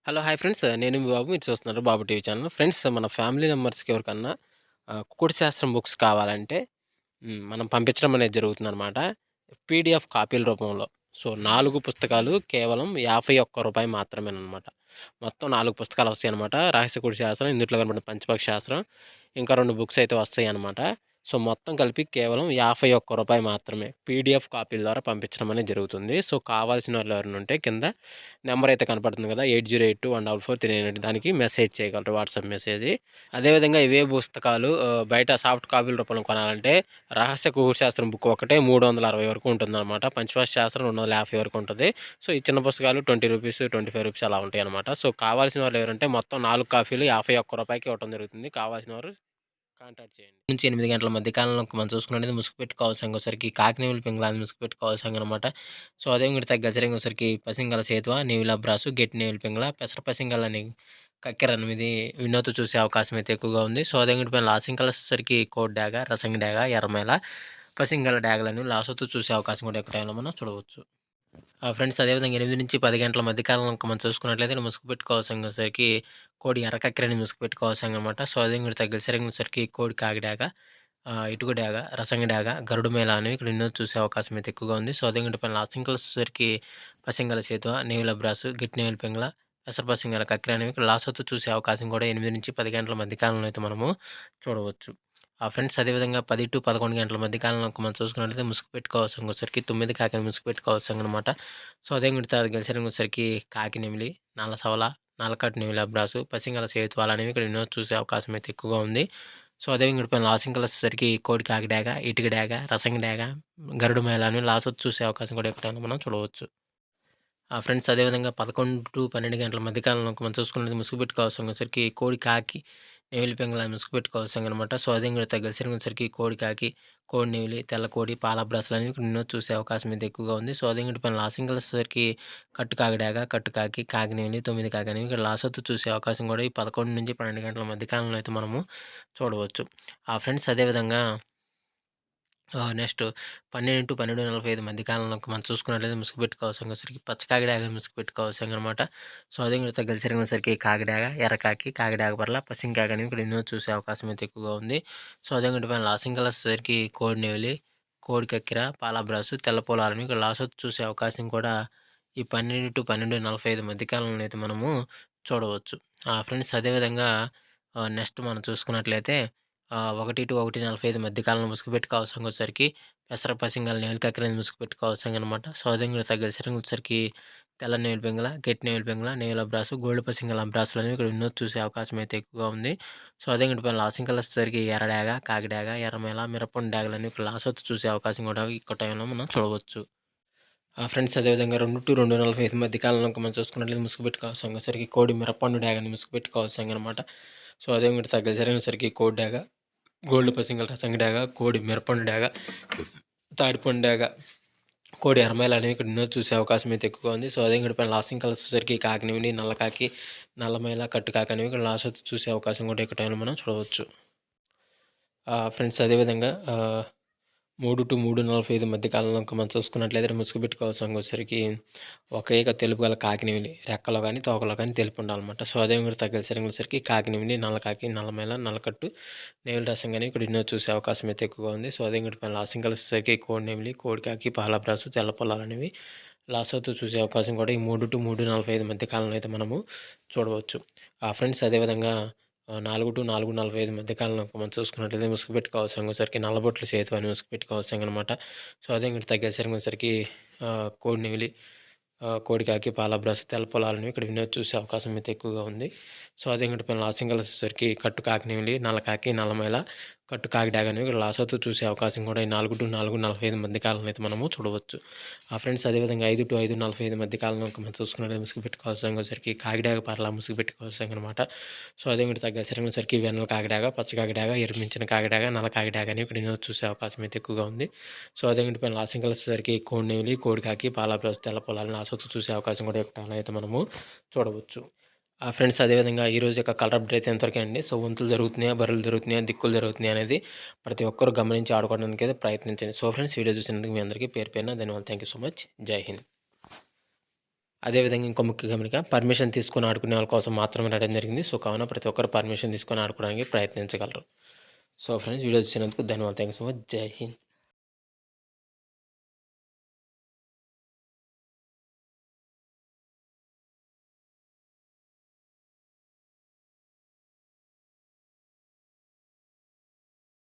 Hello! Hi friends. నేను మీ బాబు. మీరు చూస్తున్నారు బాబు టీవీ ఛానల్. ఫ్రెండ్స్ మన ఫ్యామిలీ మెంబర్స్‌కి ఎవరికన్నా కుకుడు శాస్త్రం బుక్స్ కావాలంటే మనం పంపించడం అనేది జరుగుతుందనమాట. పీడీఎఫ్ కాపీల రూపంలో. సో, 4 పుస్తకాలు కేవలం రూ. 51 మాత్రమేననమాట. మొత్తం 4 పుస్తకాలు వస్తాయనమాట. రహస్య కుడి శాస్త్రం, ఇందుట్లో కనపడిన పంచపక్షి శాస్త్రం, ఇంకా 2 బుక్స్ అయితే వస్తాయనమాట. సో, మొత్తం కలిపి కేవలం రూ. 51 మాత్రమే. పీడీఎఫ్ కాపీల ద్వారా పంపించడం అనేది జరుగుతుంది. సో, కావాల్సిన వాళ్ళు ఎవరైనా ఉంటే కింద నెంబర్ అయితే కనపడుతుంది కదా! 8082144398 దానికి మెసేజ్ చేయగలరు. WhatsApp message. అదేవిధంగా ఇవే పుస్తకాలు బయట సాఫ్ట్ కాపీల రూపంలో కొనాలంటే రహస్య కుకుడు శాస్త్రం బుక్ ఒకటే 360 వరకు ఉంటుందన్నమాట. పంచపక్షి శాస్త్రం 250 వరకు ఉంటది. సో, ఈ చిన్న పుస్తకాలు రూ. 20, రూ. 25 అలా ఉంటాయన్నమాట. సో, కావాల్సిన వాళ్ళు ఎవరంటే మొత్తం 4 కాపీలు రూ. 51కి ఇవ్వడం జరుగుతుంది. కావాల్సిన వారు కాంటాక్ట్ చేయండి. నుంచి 8 గంటల మధ్య కాలంలో మనం చూసుకున్నట్టయితే ముసుగుపెట్టి కావాల్సంగోసరికి కాకినేవులు పింగళాన్ని ముసుగుపెట్టి కావాల్సంగనమాట. సో, అదే ఇంకోటి తగ్గసరింగోసరికి పసింగల సేతువ, నీవిల బ్రాసు, గెట్టి నేవులు పింగళ, పెసర పసింగలని కక్కెర 8 వినోద్ చూసే అవకాశం అయితే ఎక్కువగా ఉంది. సో, అదే ఇంకోటి పైన లాసింకలసరికి కోడ్ డాగ, రసంగి డాగ, ఎర్రమైల, పసింగల డాగలని లాసోతో చూసే అవకాశం కూడా ఎక్కువ టైంలో మనం చూడవచ్చు. ఫ్రెండ్స్ అదేవిధంగా 8-10 గంటల మధ్య కాలంలో మనం చూసుకున్నట్లయితే ముసుగు పెట్టుకోవాల్సరికి కోడి ఎర్రకక్కెరని ముసుగు పెట్టుకోవాల్సనమాట. సో, అదే ఇంకోటి తగ్గసరికి కోడి కాకిడాక, ఇటుక డాగ, రసంగి డాగ, గరుడు మేళ అనేవి ఇక్కడ ఎన్నో చూసే అవకాశం అయితే ఎక్కువగా ఉంది. సో, అదే ఇంకోటి పైన లాసింకలసరికి పసింగల సేతువ, నేవుల బ్రాసు, గిట్టి నేవుల పింగళ, పెసర పసింగల కక్కెర అనేవి ఇక్కడ లాసోతో చూసే అవకాశం కూడా 8-10 గంటల మధ్య కాలంలో అయితే మనము చూడవచ్చు. ఫ్రెండ్స్ అదేవిధంగా 10-11 గంటల మధ్య కాలంలో మనం చూసుకున్నట్లయితే ముసుగు పెట్టుకోవాల్సరికి 9 కాకిని ముసుగు పెట్టుకోవాల్సనమాట. సో, అదే ఇంకోటి గెలిసరికి కాకి నెమిలి, నల్ల సవల, నల్లకట్టు నెమిలి అబ్రాసు, పసింగల సేతువాలు అనేవి ఇక్కడ ఎన్నో చూసే అవకాశం అయితే ఎక్కువగా ఉంది. సో, అదే ఇంకోటి పైన లాసింకలసరికి కోడి కాకి డాగ, ఇటుక డాగ, రసంగి డాగ, గరుడు మేళ అని లాసోతో చూసే అవకాశం కూడా ఎక్కడైనా మనం చూడవచ్చు. ఫ్రెండ్స్ అదేవిధంగా 11-12 గంటల మధ్య కాలంలో మనం చూసుకున్నట్లయితే ముసుగు పెట్టుకోవాల్సరికి కోడి కాకి, నెమిలి పింగళ ముసుగు పెట్టుకోవాల్సనమాట. సో, అదే ఇంకోటి తగ్గసరికి కోడి కాకి, కోడి నెమిలి, తెల్ల కోడి, పాల బ్రాసులు అనేవి ఇక్కడ ఎన్నో చూసే అవకాశం అయితే ఎక్కువగా ఉంది. సో, అదే ఇంకోటి పైన లాసింకలసరికి కట్టు కాకి డాగ, కట్టు కాకి, కాకి నెమిలి, 9 కాకి అనేవి ఇక్కడ లాసోతో చూసే అవకాశం కూడా ఈ 11-12 గంటల మధ్య కాలంలో అయితే మనము చూడవచ్చు. ఫ్రెండ్స్ అదేవిధంగా నెక్స్ట్ 12-12:45 మధ్య కాలంలో మనం చూసుకున్నట్లయితే ముసుగు పెట్టుకోవాల్సరికి పచ్చ కాకిడాగని ముసుగు పెట్టుకోవాల్సనమాట. సో, అదే ఇంకోటి గెలిసరికి కాకిడాగ, ఎర్రకాకి, కాకిడాగ పర్ల, పసింకాకి అనేవి ఇక్కడ ఎన్నో చూసే అవకాశం అయితే ఎక్కువగా ఉంది. సో, అదే ఇంకోటి పైన లాసింకలసరికి కోడి నెవిలి, కోడి కక్కెర, పాలబ్రాసు, తెల్ల పొలాలని ఇక్కడ లాసోతో చూసే అవకాశం కూడా ఈ 12-12:45 మధ్య కాలంలో అయితే మనము చూడవచ్చు. ఫ్రెండ్స్ అదేవిధంగా నెక్స్ట్ మనం చూసుకున్నట్లయితే 1-1:45 మధ్య కాలంలో ముసుగు పెట్టుకోవాల్సరికి పెసర పసింగల నేల కక్కెరని ముసుగు పెట్టుకోవాల్సనమాట. సో, అదే ఇంకోటి తగ్గసరికి తెల్ల నేవుల పింగళ, గట్టి నేవుల పింగళ, నేవుల అబ్రాసు, గోల్డ్ పసింగల అబ్రాసులు అనేవి ఇక్కడ ఎన్నో చూసే అవకాశం అయితే ఎక్కువగా ఉంది. సో, అదే ఇంకోటి పైన లాసింకలసరికి ఎర్ర డాగ, కాకి డాగ, ఎర్రమేల, మిరపొండు డాగలని ఇక్కడ లాసోతో చూసే అవకాశం కూడా ఎక్కువ టైంలో మనం చూడవచ్చు. ఫ్రెండ్స్ అదేవిధంగా 2-2:45 మధ్య కాలంలో మనం చూసుకున్నట్లయితే ముసుగు పెట్టుకోవాల్సరికి కోడి మిరపండు డాగని ముసుగు పెట్టుకోవాల్సనమాట. సో, అదే ఇంకోటి తగ్గసరికి కోడి డాగ, గోల్డ్ పసింగల రసంగి డాగ, కోడి మిరపండు డాగ, తాడిపండు డాగ, కోడి ఎర్రమైల అనేవి ఇక్కడ ఎన్నో చూసే అవకాశం అయితే ఎక్కువగా ఉంది. సో, అదే ఇంకోటి పైన లాసింకలసరికి కాకినేమిలి, నల్లకాకి, నల్లమైల, కట్టుకాకి అనేవి ఇక్కడ లాసోతో చూసే అవకాశం కూడా ఎక్కువ టైంలో మనం చూడవచ్చు. ఫ్రెండ్స్ అదేవిధంగా 3-3:45 మధ్య కాలంలో మనం చూసుకున్నట్లయితే ముసుగు పెట్టుకోవాల్సరికి ఒక ఈక తెలుపు గల కాకినేమిలి, రెక్కలో కానీ తోకలో కానీ తెలుపు ఉండాలన్నమాట. సో, అదే ఇంకోటి తగ్గసరికి కాకినేమిలి, నల్లకాకి, నల్లమైల, నల్లకట్టు, నేవుల రసం కానీ ఇక్కడ ఎన్నో చూసే అవకాశం అయితే ఎక్కువగా ఉంది. సో, అదే ఇంకోటి పైన లాసింకలసరికి కోడి నెమిలి, కోడి కాకి, పాలబ్రాసు, తెల్ల పొలాలు అనేవి లాసోతో చూసే అవకాశం కూడా ఈ 3-3:45 మధ్య కాలంలో అయితే మనము చూడవచ్చు. ఫ్రెండ్స్ అదేవిధంగా 4-4:45 మధ్య కాలంలో మనం చూసుకున్నట్లయితే ముసుగు పెట్టుకోవాల్సరికి నల్లబొట్ల సేతు అని ముసుగు పెట్టుకోవాల్సనమాట. సో, అదే ఇంకోటి తగ్గసరికి కోడి నెమిలి, కోడి కాకి, పాలబ్రాసు, తెల్ల పొలాలని ఇక్కడ వినోద్ చూసే అవకాశం అయితే ఎక్కువగా ఉంది. సో, అదే ఇంకోటి పైన లాసింకలసరికి కట్టు కాకి నెమిలి, నల్లకాకి, నల్లమైల, కట్టు కాకి డాగ అనేవి ఇక్కడ లాసోతో చూసే అవకాశం కూడా ఈ 4-4:45 మధ్య కాలంలో అయితే మనము చూడవచ్చు. ఫ్రెండ్స్ అదేవిధంగా 5-5:45 మధ్య కాలంలో మనం చూసుకున్నట్లయితే ముసుగు పెట్టుకోవాల్సరికి కాకిడాగ పర్ల ముసుగు పెట్టుకోవాల్సనమాట. సో, అదే ఇంకోటి తగ్గసరికి వెన్నెల కాకిడాగ, పచ్చ కాకిడాగ, ఎరుమించిన కాకిడాగ, నల్ల కాకిడాగ అనేవి ఇక్కడ వినోద్ చూసే అవకాశం అయితే ఎక్కువగా ఉంది. సో, అదే ఇంకోటి పైన లాసింకలసరికి కోడి నెమిలి, కోడి కాకి, పాలబ్రాసు, తెల్ల పొలాలను లాసోతో చూసే అవకాశం కూడా ఎక్కువ టైంలో అయితే మనము చూడవచ్చు. ఫ్రెండ్స్ అదేవిధంగా ఈరోజు యొక్క కలర్ అప్డేట్ అయితే ఎంతవరకే అండి. సో, వంతులు జరుగుతున్నాయా, బర్రెలు జరుగుతున్నాయా, దిక్కులు జరుగుతున్నాయా అనేది ప్రతి ఒక్కరు గమనించి ఆడుకోవడానికి అయితే ప్రయత్నించండి. సో, ఫ్రెండ్స్ వీడియో చూసినందుకు మీ అందరికీ పేరు పేరున ధన్యవాదాలు. Thank you so much. జై హింద్. అదేవిధంగా ఇంకో ముఖ్య గమనిక, పర్మిషన్ తీసుకొని ఆడుకునే వాళ్ళ కోసం మాత్రమే రాయడం జరిగింది. సో, కావున ప్రతి ఒక్కరు పర్మిషన్ తీసుకొని ఆడుకోవడానికి ప్రయత్నించగలరు. సో ఫ్రెండ్స్, వీడియో చూసినందుకు ధన్యవాదాలు. Thanks so much. జై హింద్.